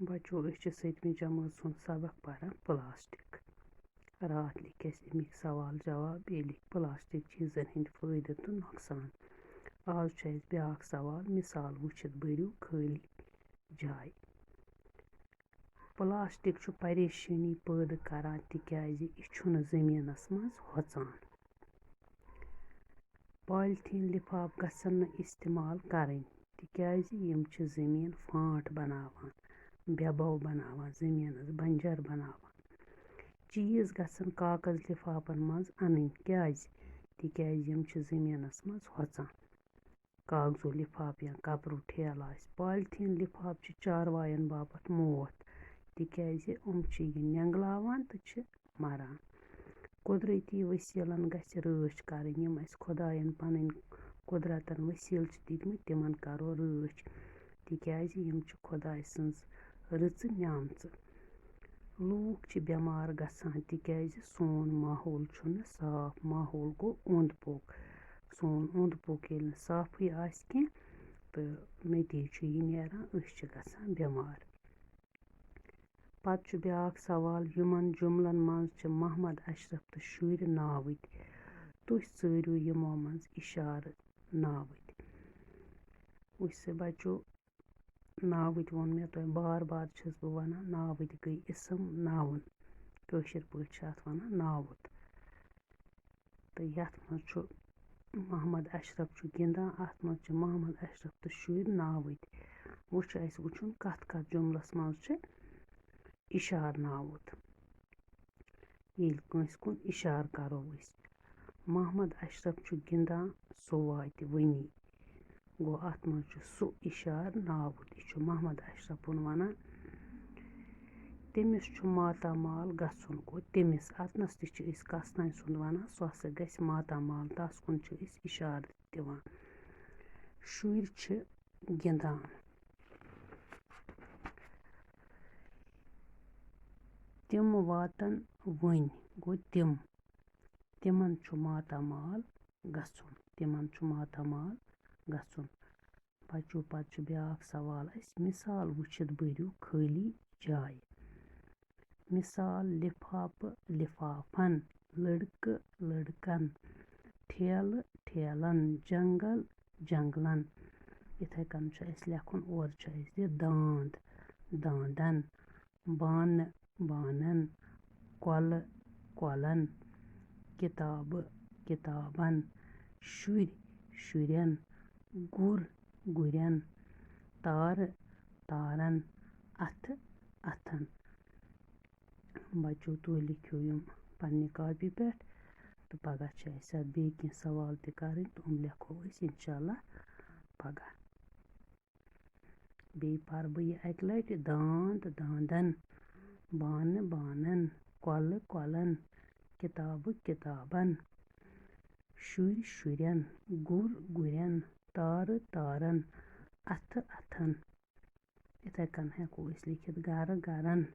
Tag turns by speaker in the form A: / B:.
A: बच्चों अस 7वीं जमात सुन सबक पढ़ान प्लास्टिक। रात लिख अमिक सवाल जवाब ये लिख प्लास्टिक चीज़न हंद फायदे तो नुकसान। आज ब्याक सवाल मिसाल वुचित भरियो खाली जाय। प्लास्टिक परेशानी पैदा करान तिकाज यह जमीनस मज होचान। पॉलिथीन लिफाफ गसन न इस्तेमाल करें तिकाज यम जमीन फांट बनावान, बेबो बनावान, जमीनस बंजर बनावान। चीज़ गसन कागज लिफाफन मज अन क्याज तिकाज यम जमीनस मज होचान। कागजो लिफाफ या कपरू ठेल आस। पॉलिथीन लिफाफ चारवायन बापत मौत तिकाज यह नेंगलावान तो मरान। कुदरती वसीलन गछ रच करें यम अस खुदायन पन कुदरतन वसील दितमत तिमन करो रच तिकाज यम खुदाय सज रच न्यामच। लूक बेमार गसान तिकाज सोन माहौल छुन साफ। माहौल गो ओंद पोक। सोन ओंद पोक ये साफी आस कह तो नतीज यह नेरान अस गसान बेमार। पत ब्याक सवाल यमन जुमलन मज मोहम्मद अशरफ तो शुर नावत तुह चरियो यमो मज इशार नावत। वुच बच्चों नावत वोन मे तुह बार बार छस बह वनान नावत गई इसम नावन कशर पे वनान नावत। तो यथ मज मोहम्मद अशरफ गिंदान अत मज मोहम्मद अशरफ तो शुर नावत। वुच अस वुचुन कथ कथ जुमलस मज इशार नावत। येल कंस कुन इशार करो अस मोहम्मद अशरफ गिंदान सो वात वनी गो अत मज सो इशार नावत। यह मोहम्मद अशरफुन वनान तमिस मातामाल गसन गो तमिस अतनस तस कस तान सुंद वनान सो हसा गस मातामाल तस कुन इशार दिवान। शुर गिंदान तिम वातन वन गो तिमन मातामाल गसन। तिमन मातामाल गसन। बच्चों पत ब्याक सवाल मिसाल वुचित भरियो खाली जाय। मिसाल लिफाफ लिफाफन, लड़क लड़कन, ठेल ठेलन, जंगल जंगलन। इथे कन लेखुन और दांद दांदन, बान बानन, कोल कोलन, किताब किताबन, शुर शुरन, गुर गुरन, तार तारन, अथ अथन। बच्चों तुह लिखियो यम पन्ने कॉपी पे तो पगह बे कह सवाल तक तुम लेखो इंशाल्लाह पगह। बे पर बह अक लट दांद दांदन, बान बानन, कोल कोलन, किताब किताबन, शुर शुरन, गुर गुरन, तार तारन, अथ अथन। इथे कन हेको लिखित घर गरन।